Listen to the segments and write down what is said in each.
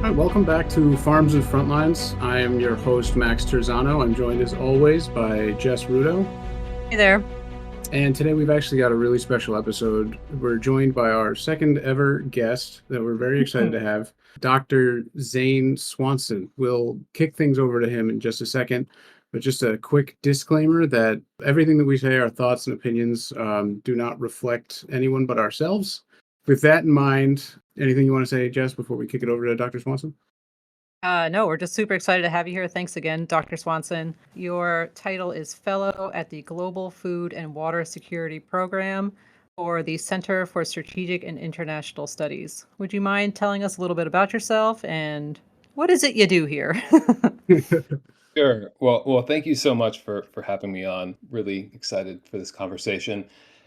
Hi, welcome back to Farms and Frontlines. I am your host, Max Terzano. I'm joined as always by Jess Rudo. Hey there. And today we've actually got a really special episode. We're joined by our second ever guest that we're very excited to have, Dr. Zane Swanson. We'll kick things over to him in just a second, but just a quick disclaimer that everything that we say, our thoughts and opinions, do not reflect anyone but ourselves. With that in mind, anything you want to say, Jess, before we kick it over to Dr. Swanson? No, we're just super excited to have you here. Thanks again, Dr. Swanson. Your title is Fellow at the Global Food and Water Security Program for the Center for Strategic and International Studies. Would you mind telling us a little bit about yourself and what is it you do here? Sure. Well, thank you so much for having me on. Really excited for this conversation,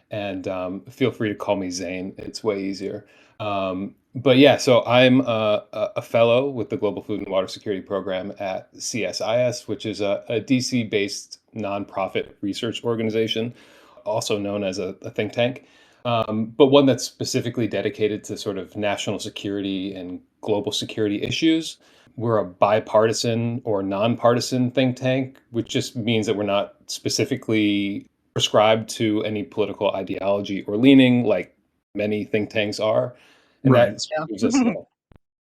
and feel free to call me Zane. It's way easier. But yeah, so I'm a fellow with the Global Food and Water Security Program at CSIS, which is a DC-based nonprofit research organization, also known as a think tank, but one that's specifically dedicated to sort of national security and global security issues. We're a bipartisan or nonpartisan think tank, which just means that we're not specifically prescribed to any political ideology or leaning like many think tanks are. And Right. that sort of gives us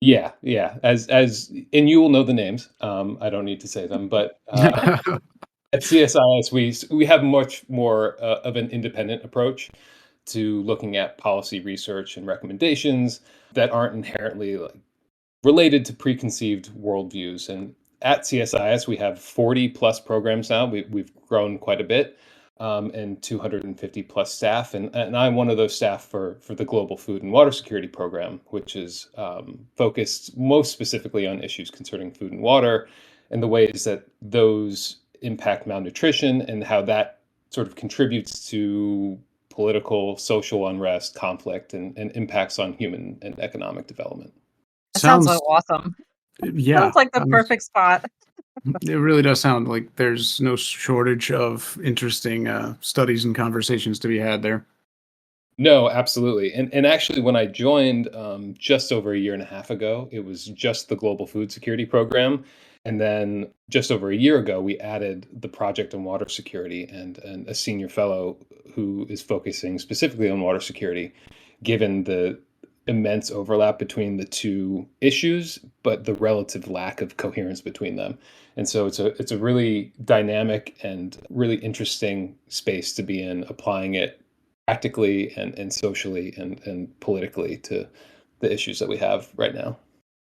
yeah. And you will know the names. I don't need to say them, but at CSIS, we have much more of an independent approach to looking at policy research and recommendations that aren't inherently like related to preconceived worldviews. And at CSIS, we have 40 plus programs now. We've grown quite a bit, and 250 plus staff. And I'm one of those staff for the Global Food and Water Security Program, which is focused most specifically on issues concerning food and water and the ways that those impact malnutrition and how that sort of contributes to political, social unrest, conflict, and impacts on human and economic development. That sounds Sounds, so awesome. yeah. Sounds like the perfect spot. It really does sound like there's no shortage of interesting studies and conversations to be had there. No, absolutely. And actually, when I joined just over a year and a half ago, it was just the Global Food Security Program. And then just over a year ago, we added the project on water security and a senior fellow who is focusing specifically on water security, given the immense overlap between the two issues, but the relative lack of coherence between them. And so it's a really dynamic and really interesting space to be in, applying it practically and socially and politically to the issues that we have right now.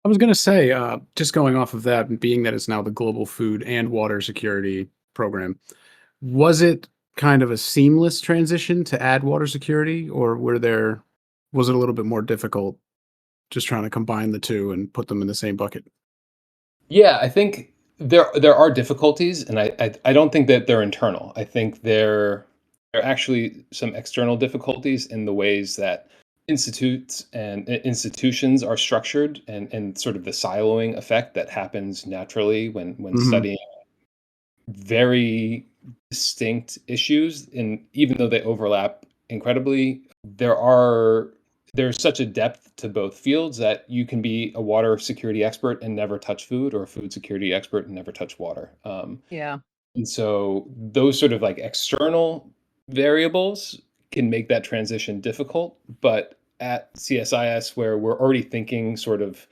I was going to say, just going off of that, and being that it's now the Global Food and Water Security Program, was it kind of a seamless transition to add water security, or was it a little bit more difficult just trying to combine the two and put them in the same bucket? Yeah, I think there are difficulties, and I don't think that they're internal. I think there are actually some external difficulties in the ways that institutes and institutions are structured and sort of the siloing effect that happens naturally when Hmm. studying very distinct issues, and even though they overlap incredibly, there's such a depth to both fields that you can be a water security expert and never touch food, or a food security expert and never touch water. Yeah. And so those sort of like external variables can make that transition difficult. But at CSIS, where we're already thinking sort of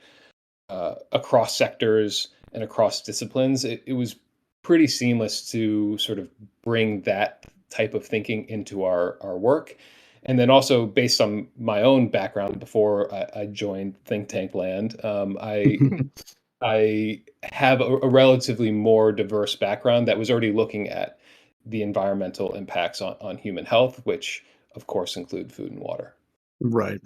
across sectors and across disciplines, it was pretty seamless to sort of bring that type of thinking into our work. And then also based on my own background before I joined Think Tank Land, I have a relatively more diverse background that was already looking at the environmental impacts on human health, which of course include food and water. Right.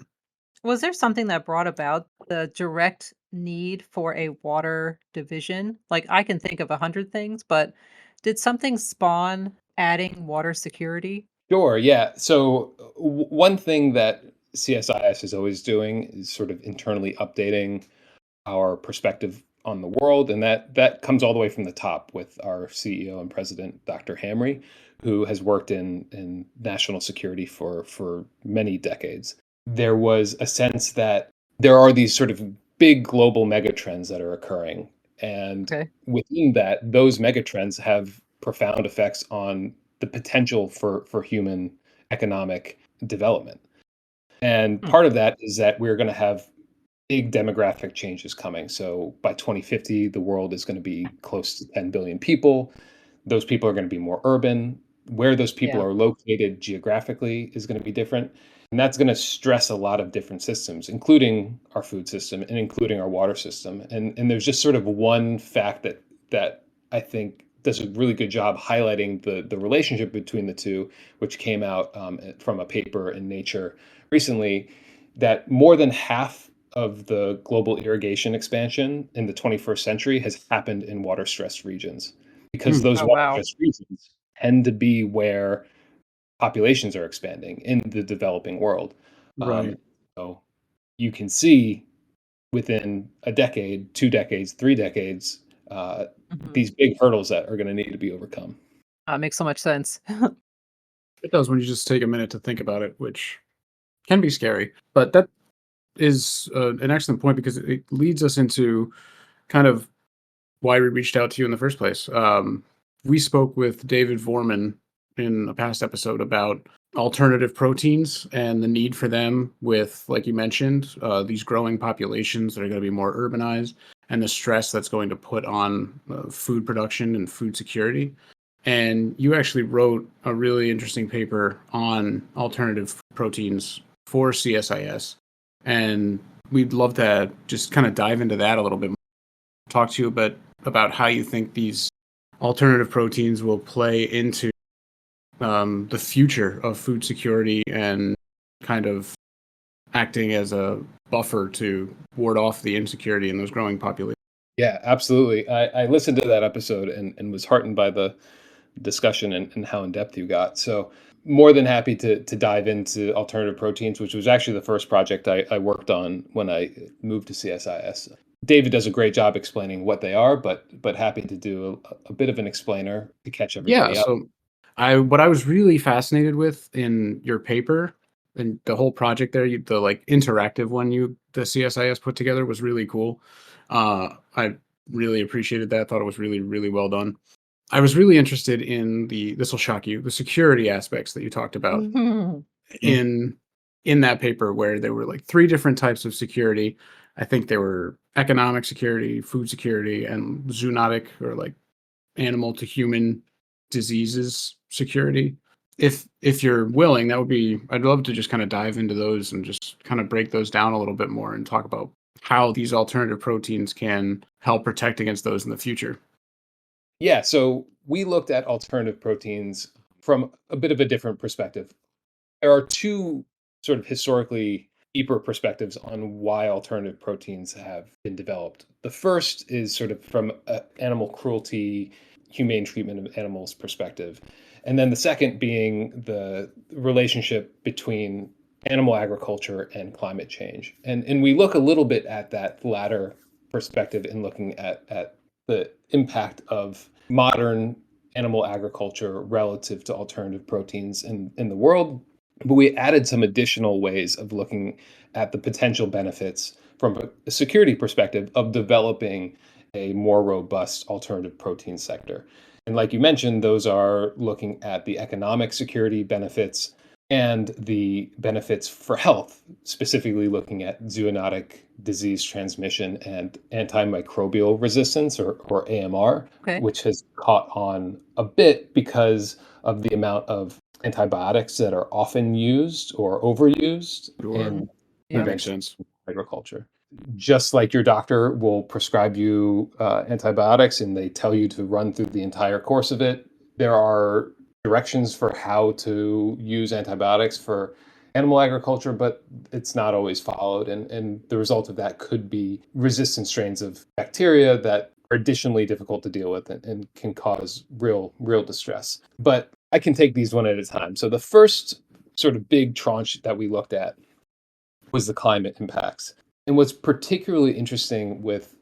Was there something that brought about the direct need for a water division? Like, I can think of 100 things, but did something spawn adding water security? Sure, yeah. So one thing that CSIS is always doing is sort of internally updating our perspective on the world, and that comes all the way from the top with our CEO and president, Dr. Hamry, who has worked in national security for many decades. There was a sense that there are these sort of big global megatrends that are occurring. And Okay. within that, those megatrends have profound effects on the potential for human economic development. And Hmm. part of that is that we're going to have big demographic changes coming. So by 2050, the world is going to be close to 10 billion people. Those people are going to be more urban. Where those people Yeah. are located geographically is going to be different. And that's going to stress a lot of different systems, including our food system and including our water system. And there's just sort of one fact that I think does a really good job highlighting the relationship between the two, which came out from a paper in Nature recently, that more than half of the global irrigation expansion in the 21st century has happened in water stressed regions, because Hmm. those Oh, water wow. stressed regions tend to be where populations are expanding in the developing world. Right. So you can see within a decade, 2 decades, 3 decades, uh, Mhm. these big hurdles that are going to need to be overcome. Makes so much sense. It does when you just take a minute to think about it, which can be scary. But that is an excellent point because it leads us into kind of why we reached out to you in the first place. We spoke with David Vorman in a past episode about alternative proteins and the need for them with, like you mentioned, these growing populations that are going to be more urbanized and the stress that's going to put on food production and food security. And you actually wrote a really interesting paper on alternative proteins for CSIS. And we'd love to just kind of dive into that a little bit more. Talk to you about how you think these alternative proteins will play into the future of food security and kind of acting as a buffer to ward off the insecurity in those growing populations. Yeah, absolutely. I listened to that episode and was heartened by the discussion and how in depth you got. So more than happy to dive into alternative proteins, which was actually the first project I worked on when I moved to CSIS. David does a great job explaining what they are, but happy to do a bit of an explainer to catch Yeah, everybody up. so what I was really fascinated with in your paper and the whole project there, the like interactive one the CSIS put together was really cool. I really appreciated that. Thought it was really, really well done. I was really interested in this will shock you, the security aspects that you talked about Mhm. Mm. in that paper, where there were like three different types of security. I think there were economic security, food security, and zoonotic, or like animal to human diseases security. If you're willing, that would be I'd love to just kind of dive into those and just kind of break those down a little bit more and talk about how these alternative proteins can help protect against those in the future. Yeah, so we looked at alternative proteins from a bit of a different perspective. There are two sort of historically deeper perspectives on why alternative proteins have been developed. The first is sort of from an animal cruelty, humane treatment of animals perspective. And then the second being the relationship between animal agriculture and climate change. And we look a little bit at that latter perspective in looking at the impact of modern animal agriculture relative to alternative proteins in the world, but we added some additional ways of looking at the potential benefits from a security perspective of developing a more robust alternative protein sector. And like you mentioned, those are looking at the economic security benefits and the benefits for health, specifically looking at zoonotic disease transmission and antimicrobial resistance, or AMR, Okay. which has caught on a bit because of the amount of antibiotics that are often used or overused Sure. Mhm. in That Yeah. makes conventional sense. agriculture. Just like your doctor will prescribe you antibiotics and they tell you to run through the entire course of it, there are directions for how to use antibiotics for animal agriculture, but it's not always followed. And the result of that could be resistant strains of bacteria that are additionally difficult to deal with and can cause real distress. But I can take these one at a time. So the first sort of big tranche that we looked at was the climate impacts. And what's particularly interesting with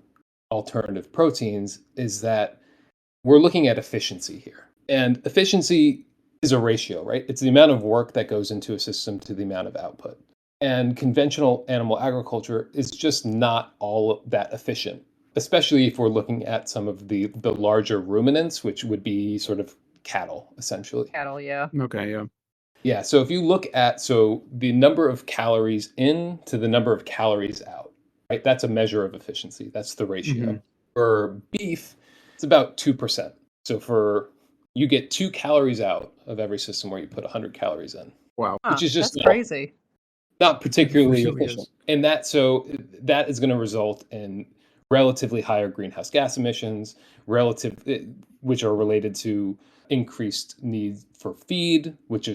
alternative proteins is that we're looking at efficiency here. And efficiency is a ratio, right? It's the amount of work that goes into a system to the amount of output. And conventional animal agriculture is just not all that efficient, especially if we're looking at some of the larger ruminants, which would be sort of cattle, essentially. Cattle, yeah. Okay, yeah. Yeah, so if you look at the number of calories in to the number of calories out, right? That's a measure of efficiency. That's the ratio. Mhm. For beef, it's about 2%. So for you get 2 calories out of every system where you put 100 calories in, Wow. which Huh, is just that's crazy. not It particularly really efficient. is. And that is going to result in relatively higher greenhouse gas emissions, which are related to increased need for feed, which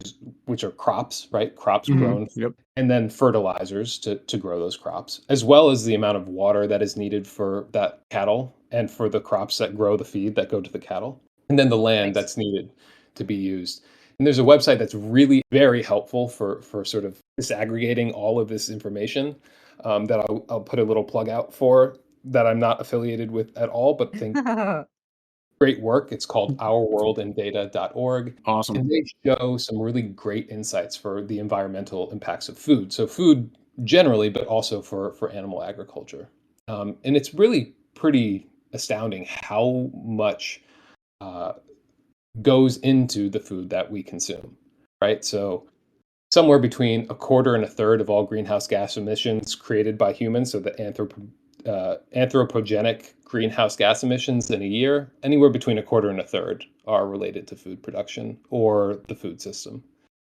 are crops, right? Crops Mhm. grown, Yep. and then fertilizers to grow those crops, as well as the amount of water that is needed for that cattle and for the crops that grow the feed that go to the cattle, and then the land Thanks. that's needed to be used. And there's a website that's really very helpful for sort of disaggregating all of this information, that I'll put a little plug out for, that I'm not affiliated with at all, but think great work. It's called ourworldinData.org, Awesome. and they show some really great insights for the environmental impacts of food. So food generally, but also for animal agriculture. And it's really pretty astounding how much uh, goes into the food that we consume, right? So somewhere between a quarter and a third of all greenhouse gas emissions created by humans, so the anthropogenic greenhouse gas emissions in a year, anywhere between a quarter and a third are related to food production or the food system.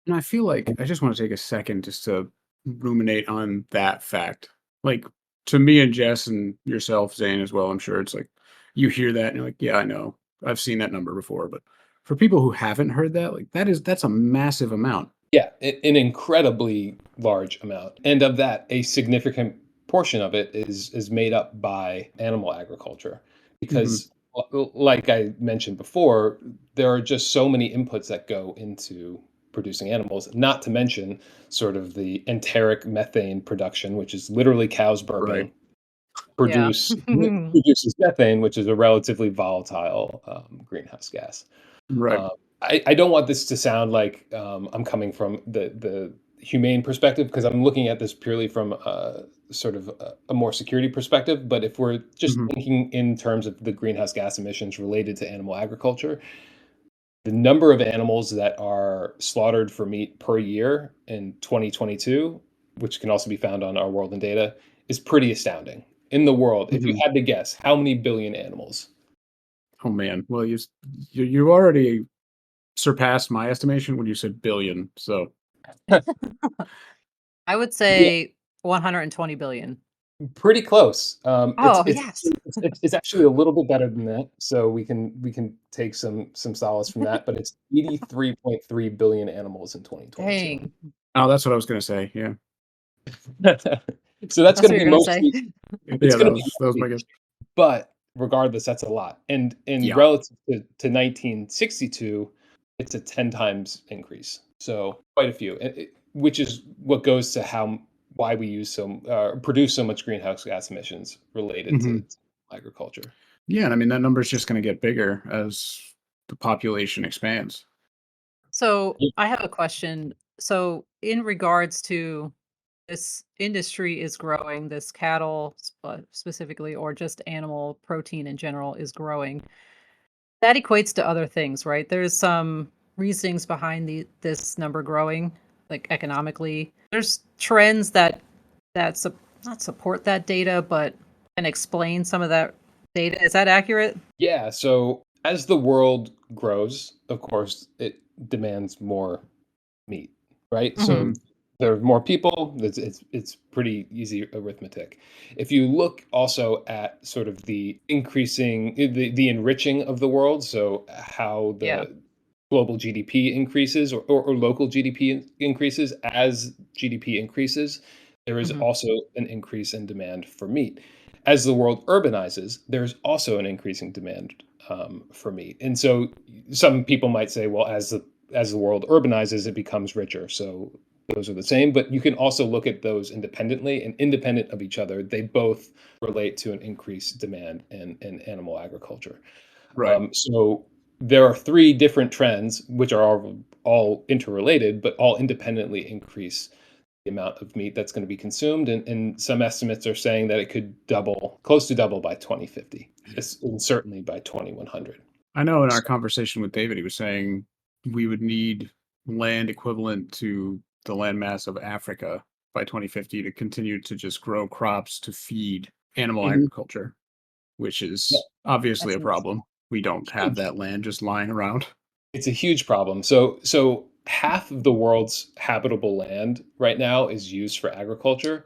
And I feel like I just want to take a second just to ruminate on that fact. Like, to me and Jess and yourself, Zane, as well, I'm sure it's like you hear that and you're like, yeah, I know. I've seen that number before. But for people who haven't heard that, like that's a massive amount. Yeah, an incredibly large amount. And of that, a significant portion of it is made up by animal agriculture. Hmm. Because like I mentioned before, there are just so many inputs that go into producing animals, not to mention sort of the enteric methane production, which is literally cows Right. burping, Yeah. produces methane, which is a relatively volatile greenhouse gas. Right. Uh, I don't want this to sound like I'm coming from the humane perspective, because I'm looking at this purely from sort of a more security perspective. But if we're just Hmm. thinking in terms of the greenhouse gas emissions related to animal agriculture, the number of animals that are slaughtered for meat per year in 2022, which can also be found on Our World in Data, is pretty astounding. In the world, if you Hmm. had to guess, how many billion animals? Oh man. Well, you already surpassed my estimation when you said billion. So I would Yeah, say 120 billion. pretty close. Oh, yes. It's actually a little bit better than that, so we can take some solace from that. But it's 83.3 billion animals in 2022. Dang. oh, that's what I was gonna say. Yeah. So that's That's going what to you're be gonna say. mostly it's Yeah, going that to be was mostly, my guess. but regardless, that's a lot. And in Yeah. relative to 1962, it's a 10 times increase. So quite a few, which is what goes to how why we produce so much greenhouse gas emissions related to Hmm. agriculture. Yeah, and I mean that number is just gonna get bigger as the population expands. So Yeah. I have a question. So in regards to this industry is growing, this cattle specifically, or just animal protein in general is growing. That equates to other things, right? There's some reasonings behind this number growing, like economically. There's trends that not support that data, but can explain some of that data. Is that accurate? Yeah, so as the world grows, of course, it demands more meat, right? So Mhm. there are more people. It's pretty easy arithmetic. If you look also at sort of the the enriching of the world, so how Yeah. the global GDP increases, or local GDP increases, as GDP increases, there is Hmm. also an increase in demand for meat. As the world urbanizes, there's also an increasing demand for meat. And so some people might say, well, as the world urbanizes, it becomes richer. So those are the same, but you can also look at those independently, and independent of each other, they both relate to an increased demand in animal agriculture. Right. So there are three different trends, which are all interrelated, but all independently increase the amount of meat that's going to be consumed, and some estimates are saying that it could double, close to double by 2050, and certainly by 2100. I know in our conversation with David, he was saying we would need land equivalent to the land mass of Africa by 2050 to continue to just grow crops to feed animal Mhm. agriculture, which Yeah, is obviously That's a problem. We don't have huge. that land just lying around. It's a huge problem. So half of the world's habitable land right now is used for agriculture,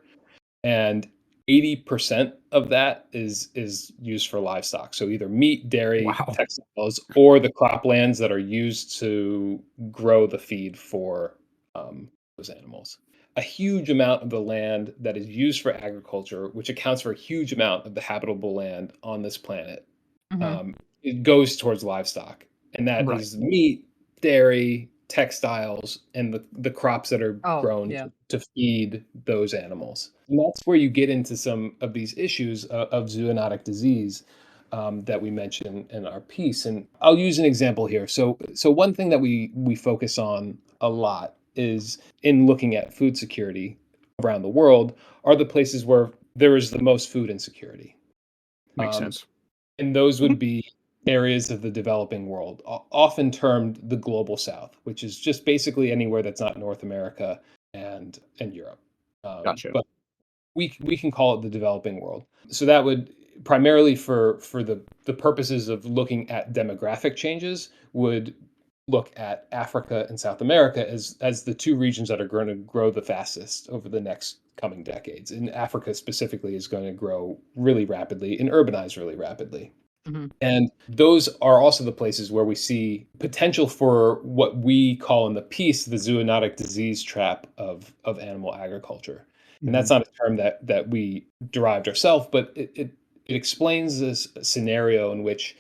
and 80% of that is used for livestock. So either meat, dairy, Wow. textiles, or the croplands that are used to grow the feed for those animals. A huge amount of the land that is used for agriculture, which accounts for a huge amount of the habitable land on this planet, hmm it goes towards livestock, and that Right. is meat, dairy, textiles, and the crops that are Oh, grown yeah. to feed those animals. And that's where you get into some of these issues of zoonotic disease that we mention in our piece. And I'll use an example here. So one thing that we focus on a lot is in looking at food security around the world are the places where there is the most food insecurity. Makes Um, sense. and those would be areas of the developing world, often termed the global south, which is just basically anywhere that's not North America and Europe. Gotcha. But we can call it the developing world. So that would primarily for the purposes of looking at demographic changes would look at Africa and South America as the two regions that are going to grow the fastest over the next coming decades. And Africa specifically is going to grow really rapidly and urbanize really rapidly. hmm And those are also the places where we see potential for what we call in the piece the zoonotic disease trap of animal agriculture. And Hmm. that's not a term that we derived ourselves, but it explains this scenario in which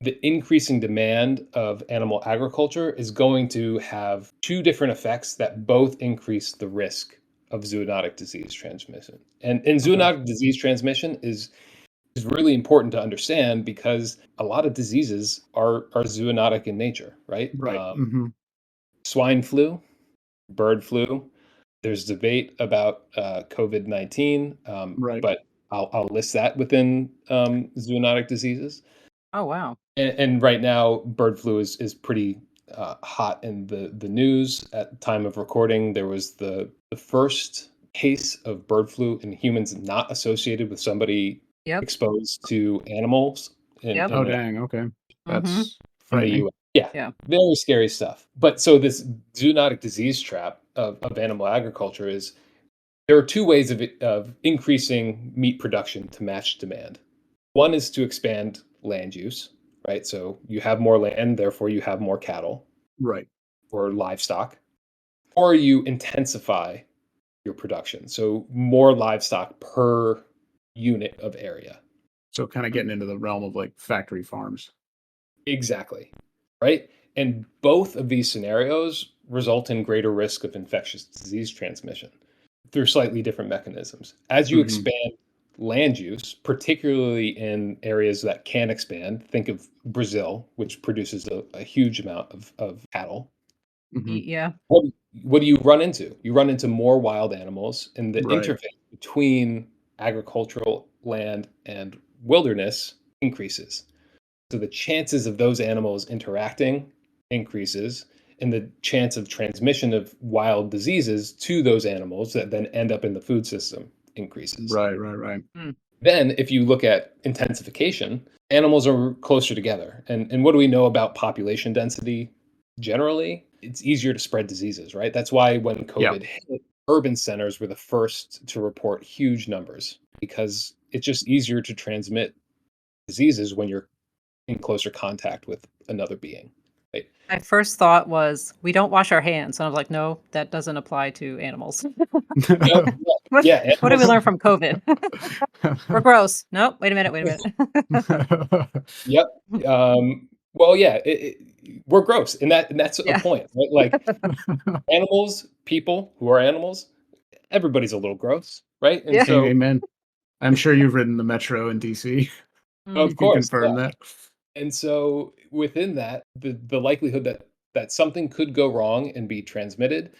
the increasing demand of animal agriculture is going to have two different effects that both increase the risk of zoonotic disease transmission. And Okay. zoonotic disease transmission is really important to understand because a lot of diseases are zoonotic in nature, right? Right. Hmm. Swine flu, bird flu. There's debate about COVID-19, Right. but I'll list that within zoonotic diseases. Oh, wow. And right now, bird flu is pretty hot in the news. At the time of recording, there was the first case of bird flu in humans not associated with somebody Yep. exposed to animals in Yep. Oh, in the dang. Okay. hmm That's in the frightening. US. Yeah, Yeah. very scary stuff. But so this zoonotic disease trap of animal agriculture is there are two ways of increasing meat production to match demand. One is to expand land use, right? So you have more land, therefore you have more cattle Right. or livestock, or you intensify your production. So more livestock per unit of area. So kind of Mm. getting into the realm of like factory farms. Exactly. Right? And both of these scenarios result in greater risk of infectious disease transmission through slightly different mechanisms. As you Hmm. expand land use, particularly in areas that can expand, think of Brazil, which produces a huge amount of cattle. Hmm. Yeah. What, what do you run into? You run into more wild animals, and the Right. interface between agricultural land and wilderness increases. So the chances of those animals interacting increases, and the chance of transmission of wild diseases to those animals that then end up in the food system increases. Right. Right. Right. Mm. Then, if you look at intensification, animals are closer together. And what do we know about population density generally? It's easier to spread diseases, right? That's why when Yeah. COVID hit, urban centers were the first to report huge numbers because it's just easier to transmit diseases when you're in closer contact with another being, right? My first thought was, we don't wash our hands. And I was like, no, that doesn't apply to animals. Yep, What, yeah, what did we animals. learn from COVID? We're gross. Nope. Wait a minute. Wait a minute. Yep. Well, yeah, we're gross, and that's a Yeah. point, right? Like animals, people who are animals, everybody's a little gross, right? And Yeah. so, Amen. I'm sure you've ridden the metro in DC. You of Mm. can course, yeah. confirm that. And so, within that, the likelihood that something could go wrong and be transmitted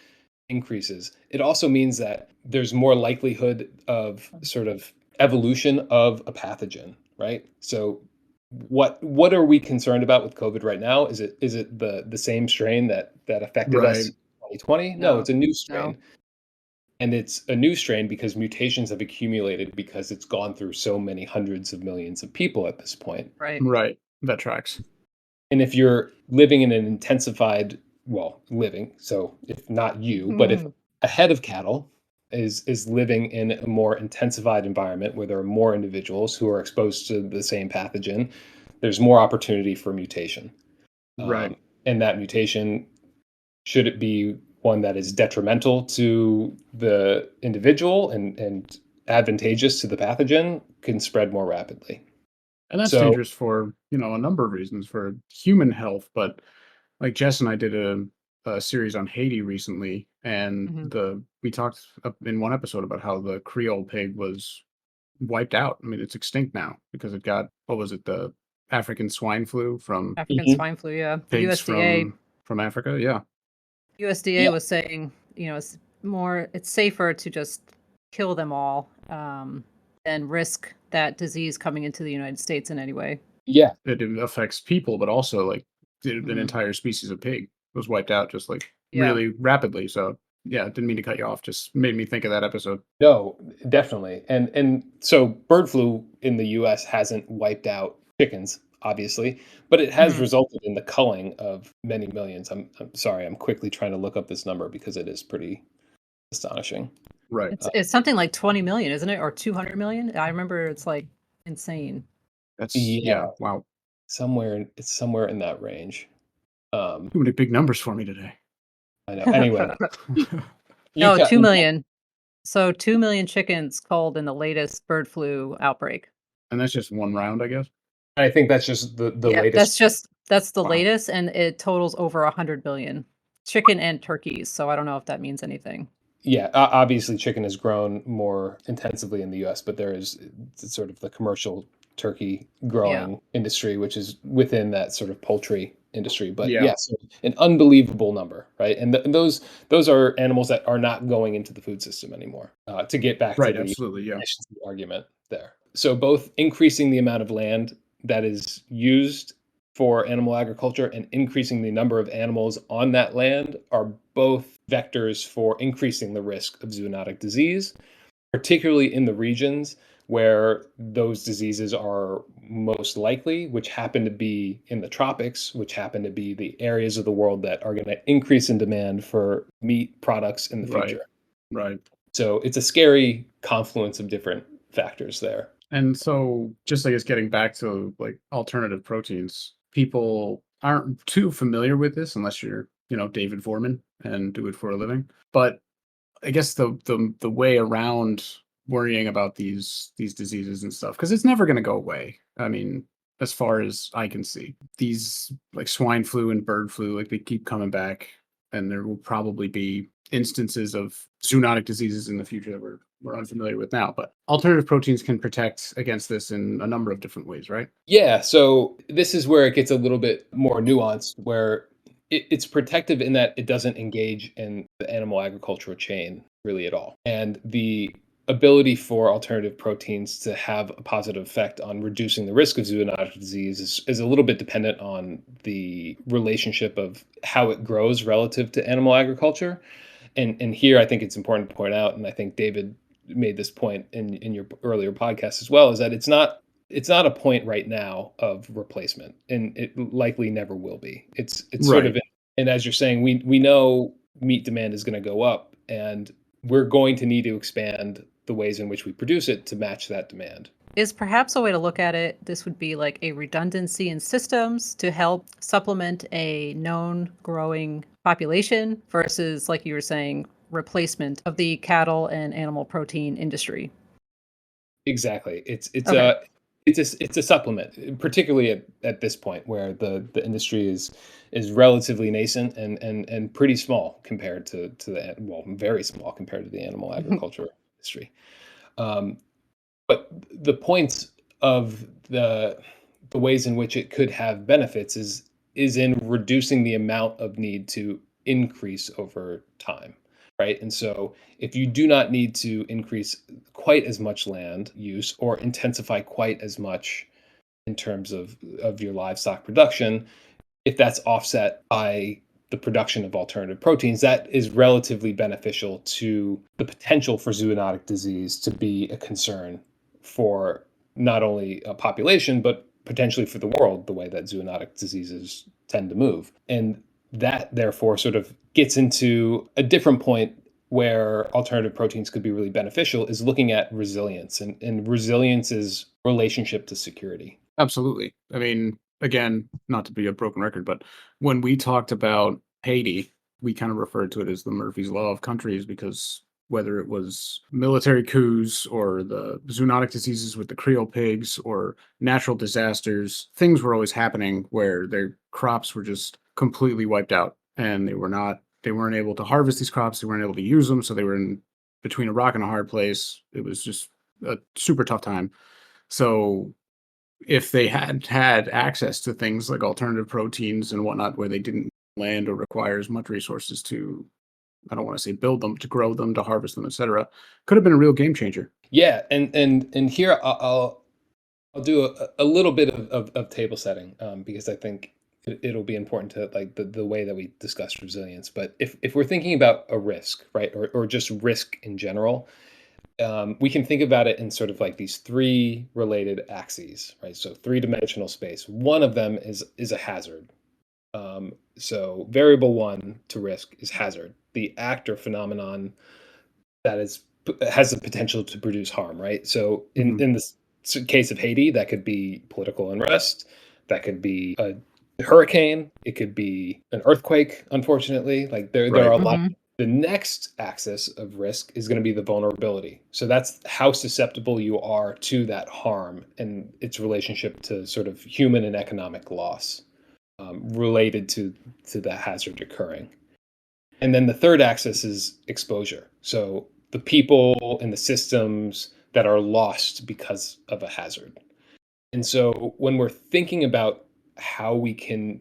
increases, it also means that there's more likelihood of sort of evolution of a pathogen, right? So what are we concerned about with COVID right now? Is it the same strain that affected us Right. in 2020? No, No, it's a new no. strain. And it's a new strain because mutations have accumulated because it's gone through so many hundreds of millions of people at this point. Right. Right. That tracks. And if you're living in an intensified, well, living, so if not you, but if a head of cattle is living in a more intensified environment where there are more individuals who are exposed to the same pathogen, there's more opportunity for mutation. Right. And that mutation, should it be one that is detrimental to the individual and advantageous to the pathogen, can spread more rapidly. And that's So, dangerous for, a number of reasons for human health. But like Jess and I did a series on Haiti recently, and Mhm. we talked in one episode about how the Creole pig was wiped out. I mean, it's extinct now because it got, what was it, the African swine flu from African mhm, swine flu, yeah. The pigs USDA from Africa. Yeah. USDA yeah, was saying, it's safer to just kill them all than risk that disease coming into the United States in any way. yeah, It affects people, but also like an Mhm. entire species of pig was wiped out just like Yeah. really rapidly. So yeah, didn't mean to cut you off. Just made me think of that episode. no, definitely. And so bird flu in the US hasn't wiped out chickens, obviously, but it has Mhm. resulted in the culling of many millions. I'm sorry, I'm quickly trying to look up this number because it is pretty astonishing. Right. It's something like 20 million, isn't it? Or 200 million? I remember it's like insane. That's Yeah, yeah. Wow. it's somewhere in that range. Um, Too many big numbers for me today. I know. Anyway, you No, got 2 million. So 2 million chickens culled in the latest bird flu outbreak. And that's just one round, I guess. I think that's just the Yeah, latest. that's the Wow. latest, and it totals over 100 billion. Chicken and turkeys, so I don't know if that means anything. Yeah, obviously, chicken has grown more intensively in the U.S., but there is sort of the commercial turkey Yeah. growing industry, which is within that sort of poultry industry. But Yeah. yes, an unbelievable number, right? And those are animals that are not going into the food system anymore. To get back to Right. the Absolutely. Yeah. efficiency argument there, so both increasing the amount of land that is used for animal agriculture and increasing the number of animals on that land are both vectors for increasing the risk of zoonotic disease, particularly in the regions where those diseases are most likely, which happen to be in the tropics, which happen to be the areas of the world that are going to increase in demand for meat products in the Right. future. Right. So it's a scary confluence of different factors there. And so, just I guess getting back to like alternative proteins, people aren't too familiar with this unless you're, David Foreman and do it for a living. But I guess the way around worrying about these diseases and stuff, because it's never going to go away. I mean, as far as I can see, these like swine flu and bird flu, like they keep coming back, and there will probably be instances of zoonotic diseases in the future that we're unfamiliar with now. But alternative proteins can protect against this in a number of different ways, right? Yeah, so this is where it gets a little bit more nuanced, where it's protective in that it doesn't engage in the animal agricultural chain really at all. And the ability for alternative proteins to have a positive effect on reducing the risk of zoonotic disease is a little bit dependent on the relationship of how it grows relative to animal agriculture. And here I think it's important to point out, and I think David made this point in your earlier podcast as well, is that it's not a point right now of replacement, and it likely never will be. It's sort Right. of, and as you're saying, we know meat demand is going to go up, and we're going to need to expand the ways in which we produce it to match that demand. Is perhaps a way to look at it, this would be like a redundancy in systems to help supplement a known growing population versus, like you were saying, replacement of the cattle and animal protein industry. Exactly. Okay. It's a supplement, particularly at this point where the industry is relatively nascent and pretty small compared to the, well, very small compared to the animal agriculture industry. Um, but the points of the ways in which it could have benefits is in reducing the amount of need to increase over time, right? And so if you do not need to increase quite as much land use or intensify quite as much in terms of your livestock production, if that's offset by the production of alternative proteins, that is relatively beneficial to the potential for zoonotic disease to be a concern for not only a population, but potentially for the world, the way that zoonotic diseases tend to move. And that, therefore, sort of gets into a different point where alternative proteins could be really beneficial is looking at resilience and resilience's relationship to security. Absolutely. I mean, again, not to be a broken record, but when we talked about Haiti, we kind of referred to it as the Murphy's Law of countries because whether it was military coups or the zoonotic diseases with the Creole pigs or natural disasters, things were always happening where their crops were just completely wiped out and they weren't able to harvest these crops, they weren't able to use them, so they were in between a rock and a hard place. It was just a super tough time. So if they had access to things like alternative proteins and whatnot, where they didn't land or require as much resources to, I don't want to say build them, to grow them, to harvest them, etc., could have been a real game changer. Yeah, and here I'll do a little bit of table setting because I think it'll be important to like the way that we discuss resilience. But if we're thinking about a risk, right, or just risk in general, we can think about it in sort of like these three related axes, right? So three-dimensional space. One of them is a hazard. So variable one to risk is hazard, the act or phenomenon that has the potential to produce harm, right? So in this case of Haiti, that could be political unrest, that could be a hurricane, it could be an earthquake. Unfortunately, like there are Right. a lot. The next axis of risk is going to be the vulnerability. So that's how susceptible you are to that harm and its relationship to sort of human and economic loss related to that hazard occurring. And then the third axis is exposure. So the people and the systems that are lost because of a hazard. And so when we're thinking about how we can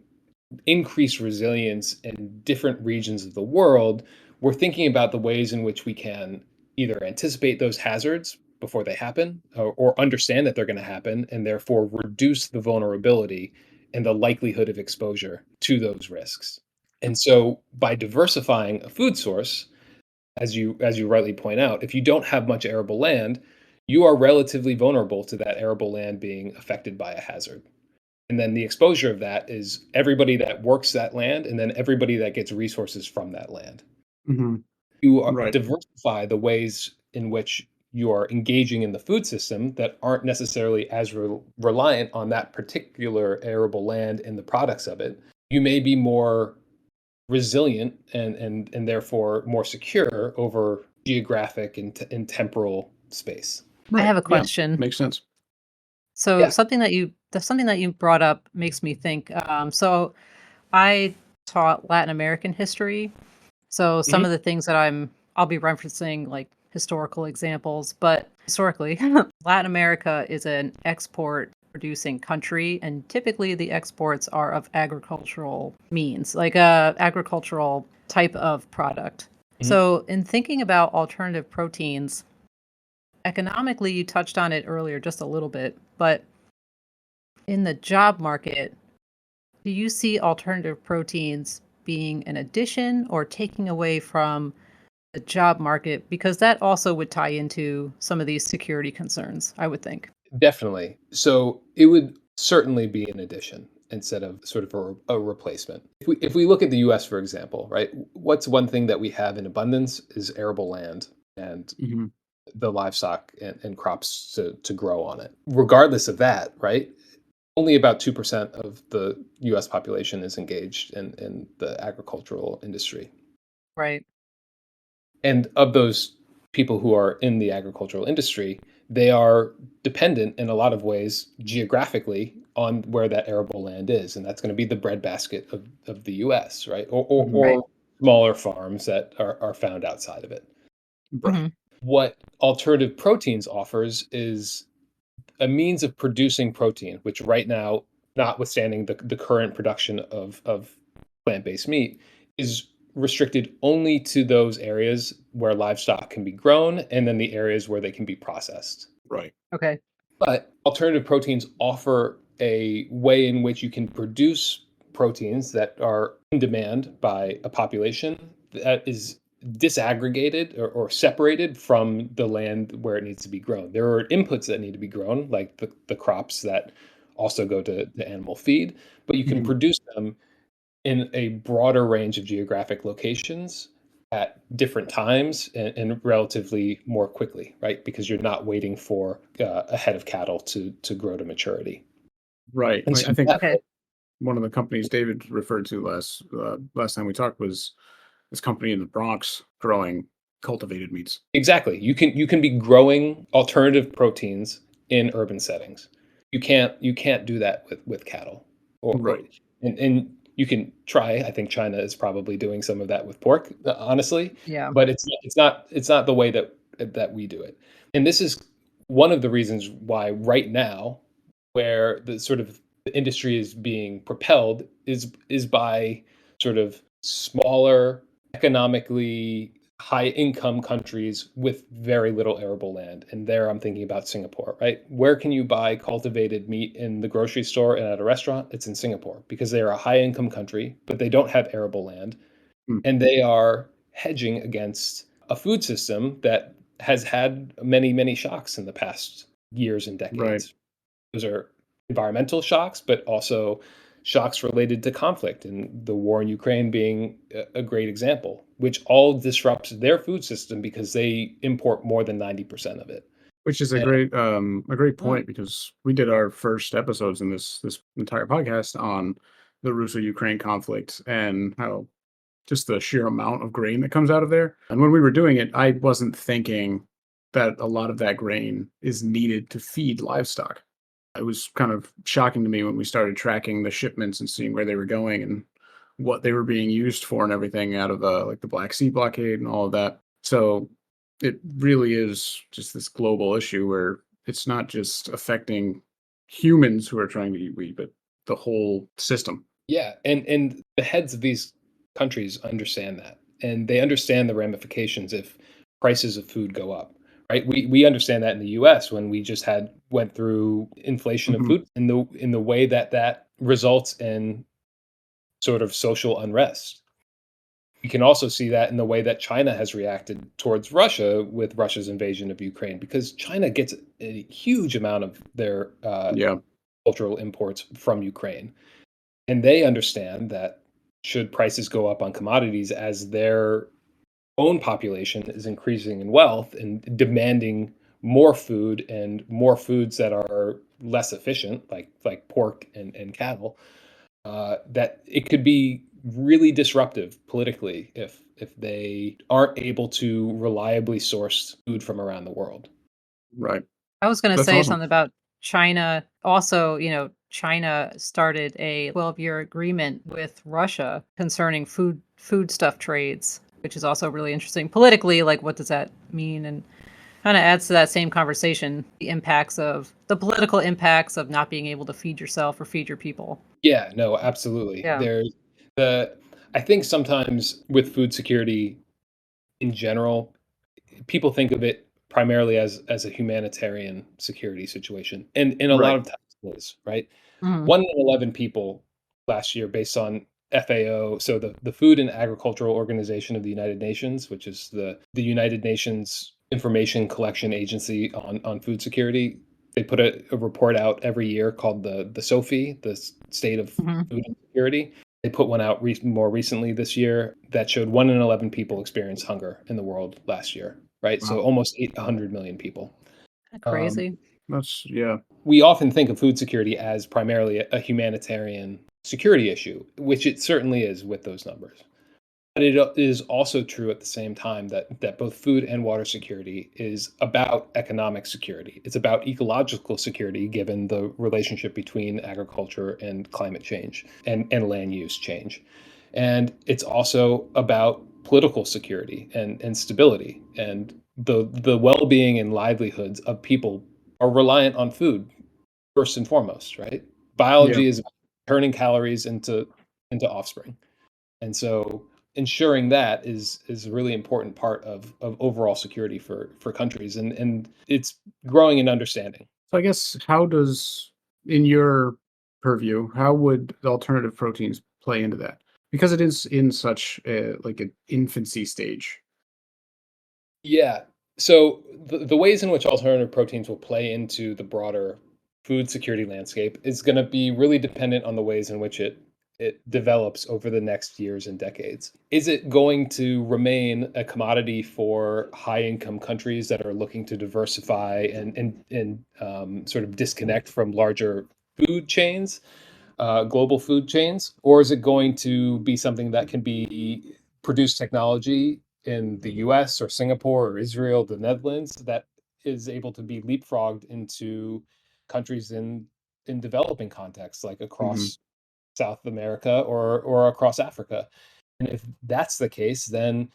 increase resilience in different regions of the world, we're thinking about the ways in which we can either anticipate those hazards before they happen or understand that they're going to happen and therefore reduce the vulnerability and the likelihood of exposure to those risks. And so by diversifying a food source, as you rightly point out, if you don't have much arable land, you are relatively vulnerable to that arable land being affected by a hazard. And then the exposure of that is everybody that works that land and then everybody that gets resources from that land. Hmm. You Right. diversify the ways in which you are engaging in the food system that aren't necessarily as reliant on that particular arable land and the products of it. You may be more resilient and therefore more secure over geographic and temporal space. I Right. have a Yeah. question. Makes sense. So Yeah. something that you brought up makes me think. So I taught Latin American history. So some Mhm. of the things that I'll be referencing like historical examples, but historically, Latin America is an export producing country, and typically the exports are of agricultural means, like a agricultural type of product. Mhm. So in thinking about alternative proteins, economically, you touched on it earlier just a little bit, but in the job market, do you see alternative proteins being an addition or taking away from the job market? Because that also would tie into some of these security concerns, I would think. Definitely. So it would certainly be an addition instead of sort of a replacement. If we look at the US, for example, right, what's one thing that we have in abundance is arable land and Hmm. the livestock and crops to grow on it. Regardless of that, right, only about 2% of the US population is engaged in the agricultural industry. Right. And of those people who are in the agricultural industry, they are dependent in a lot of ways geographically on where that arable land is. And that's going to be the breadbasket of the US, right? Hmm. Right. Or smaller farms that are found outside of it. Right. Hmm. What alternative proteins offers is a means of producing protein, which right now, notwithstanding the current production of plant based meat, is restricted only to those areas where livestock can be grown and then the areas where they can be processed. Right. Okay. But alternative proteins offer a way in which you can produce proteins that are in demand by a population that is disaggregated or separated from the land where it needs to be grown. There are inputs that need to be grown, like the crops that also go to the animal feed, but you can Mhm. produce them in a broader range of geographic locations at different times and relatively more quickly, right? Because you're not waiting for a head of cattle to grow to maturity. Right. And Like, so I think Okay. one of the companies David referred to last time we talked was this company in the Bronx growing cultivated meats. exactly, you can be growing alternative proteins in urban settings. You can't do that with cattle, or Right. and you can try. I think China is probably doing some of that with pork, honestly, Yeah. but it's not the way that we do it. And this is one of the reasons why right now, where the sort of the industry is being propelled is by sort of smaller, economically high income countries with very little arable land. And there I'm thinking about Singapore, right? Where can you buy cultivated meat in the grocery store and at a restaurant? It's in Singapore because they are a high income country, but they don't have arable land. Mm. And they are hedging against a food system that has had many, many shocks in the past years and Right. decades. Those are environmental shocks, but also shocks related to conflict, and the war in Ukraine being a great example, which all disrupts their food system because they import more than 90% of it. Which is And a great Mm. point because we did our first episodes in this entire podcast on the Russo-Ukraine conflict and how just the sheer amount of grain that comes out of there. And when we were doing it, I wasn't thinking that a lot of that grain is needed to feed livestock. It was kind of shocking to me when we started tracking the shipments and seeing where they were going and what they were being used for and everything out of the Black Sea blockade and all of that. So it really is just this global issue where it's not just affecting humans who are trying to eat wheat, but the whole system. yeah, and the heads of these countries understand that, and they understand the ramifications if prices of food go up. Right? We understand that in the U.S. when we just went through inflation of Mhm. food in the way that results in sort of social unrest. You can also see that in the way that China has reacted towards Russia with Russia's invasion of Ukraine, because China gets a huge amount of their Yeah. cultural imports from Ukraine. And they understand that should prices go up on commodities as their own population is increasing in wealth and demanding more food and more foods that are less efficient, like pork and cattle, that it could be really disruptive politically if they aren't able to reliably source food from around the world. Right. I was going to That's say awesome. something about China. Also, China started a 12-year agreement with Russia concerning foodstuff trades, which is also really interesting politically. Like, what does that mean? And kind of adds to that same conversation, the political impacts of not being able to feed yourself or feed your people. Yeah, no, absolutely. Yeah. There's the I think sometimes with food security in general, people think of it primarily as a humanitarian security situation, and a lot Right. of times it is, right? Mhm. 1 in 11 people last year based on FAO, so the Food and Agricultural Organization of the United Nations, which is the United Nations information collection agency on food security. They put a report out every year called the SOFI, the State of Mhm. Food and Security. They put one out more recently this year that showed 1 in 11 people experienced hunger in the world last year, right? So Wow. almost 800 million people. Um, Crazy. That's yeah. we often think of food security as primarily a humanitarian security issue, which it certainly is with those numbers. But it is also true at the same time that both food and water security is about economic security. It's about ecological security, given the relationship between agriculture and climate change and land use change. And it's also about political security and stability. And the well-being and livelihoods of people are reliant on food first and foremost, right? Yeah. Biology is about turning calories into offspring. And so ensuring that is a really important part of overall security for countries, and it's growing in understanding. So I guess how does, in your purview, how would the alternative proteins play into that? Because it is in such a like an infancy stage. Yeah. So the ways in which alternative proteins will play into the broader food security landscape is going to be really dependent on the ways in which it develops over the next years and decades. Is it going to remain a commodity for high income countries that are looking to diversify and sort of disconnect from larger food chains, global food chains, or is it going to be something that can be produce technology in the US or Singapore or Israel, the Netherlands, that is able to be leapfrogged into countries in developing contexts, like Hmm. across South America or across Africa? And if that's the case, then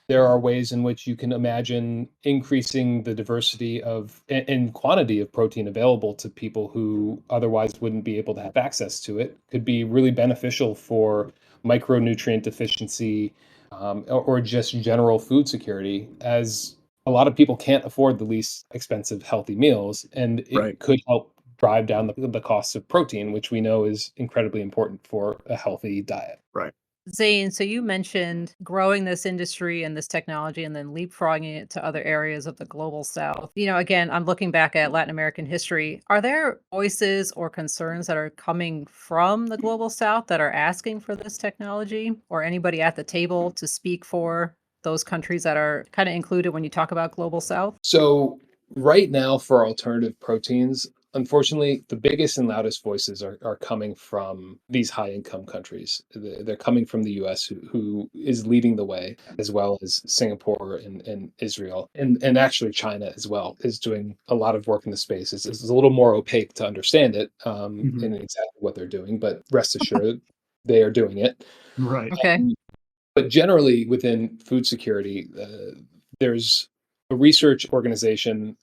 there are ways in which you can imagine increasing the diversity of and quantity of protein available to people who otherwise wouldn't be able to have access to it. Could be really beneficial for micronutrient deficiency, or just general food security, as a lot of people can't afford the least expensive healthy meals, and Right. it could help drive down the cost of protein, which we know is incredibly important for a healthy diet. Right. Zane, so you mentioned growing this industry and this technology and then leapfrogging it to other areas of the global south. Again, I'm looking back at Latin American history. Are there voices or concerns that are coming from the global south that are asking for this technology, or anybody at the table to speak for those countries that are kind of included when you talk about global south? So right now for alternative proteins, unfortunately, the biggest and loudest voices are coming from these high income countries. They're coming from the US, who is leading the way, as well as Singapore and Israel. And actually China as well is doing a lot of work in the space. It's a little more opaque to understand it, Hmm. in exactly what they're doing, but rest assured they are doing it. Right. Okay. But generally, within food security, there's a research organization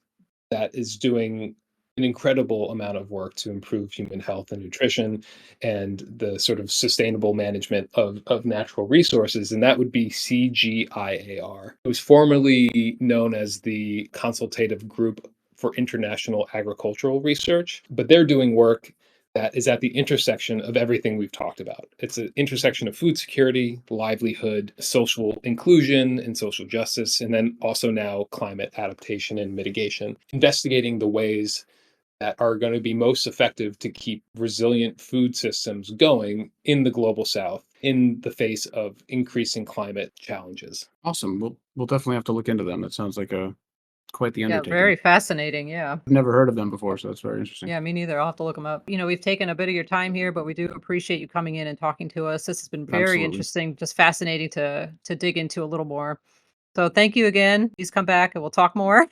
that is doing an incredible amount of work to improve human health and nutrition and the sort of sustainable management of natural resources. And that would be CGIAR. It was formerly known as the Consultative Group for International Agricultural Research, but they're doing work that is at the intersection of everything we've talked about. It's an intersection of food security, livelihood, social inclusion, and social justice, and then also now climate adaptation and mitigation, investigating the ways that are going to be most effective to keep resilient food systems going in the global south in the face of increasing climate challenges. Awesome. We'll definitely have to look into them. That sounds like a quite the Yeah, undertaking. very fascinating. Yeah. I've never heard of them before, so that's very interesting. Yeah, me neither. I'll have to look them up. We've taken a bit of your time here, but we do appreciate you coming in and talking to us. This has been very Absolutely. interesting, just fascinating to dig into a little more. So thank you again. Please come back and we'll talk more.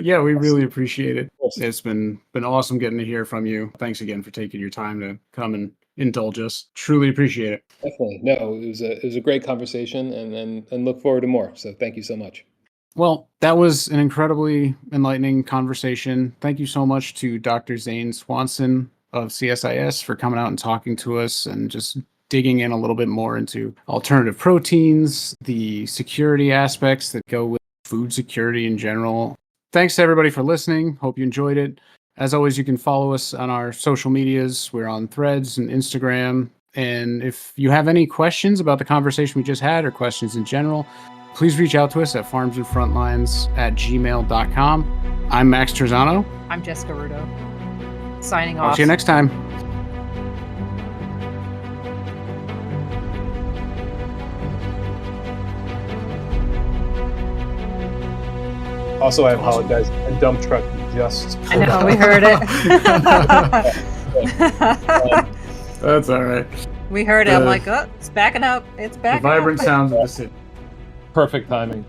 Yeah, we Yes, really appreciate it. of course. It's been awesome getting to hear from you. Thanks again for taking your time to come and indulge us. Truly appreciate it. Definitely. No, it was a great conversation, and look forward to more. So thank you so much. Well, that was an incredibly enlightening conversation. Thank you so much to Dr. Zane Swanson of CSIS for coming out and talking to us and just digging in a little bit more into alternative proteins, the security aspects that go with food security in general. Thanks to everybody for listening. Hope you enjoyed it. As always, you can follow us on our social medias. We're on Threads and Instagram. And if you have any questions about the conversation we just had or questions in general, please reach out to us at farmsandfrontlines@gmail.com. I'm Max Terzano. I'm Jessica Rudo. Signing Talk off. to you next time. Also, I apologize. A dump truck just I know, we heard it. That's all right. We heard it. I'm like, oh, it's backing up. It's The backing vibrant up. sounds of the city. perfect timing.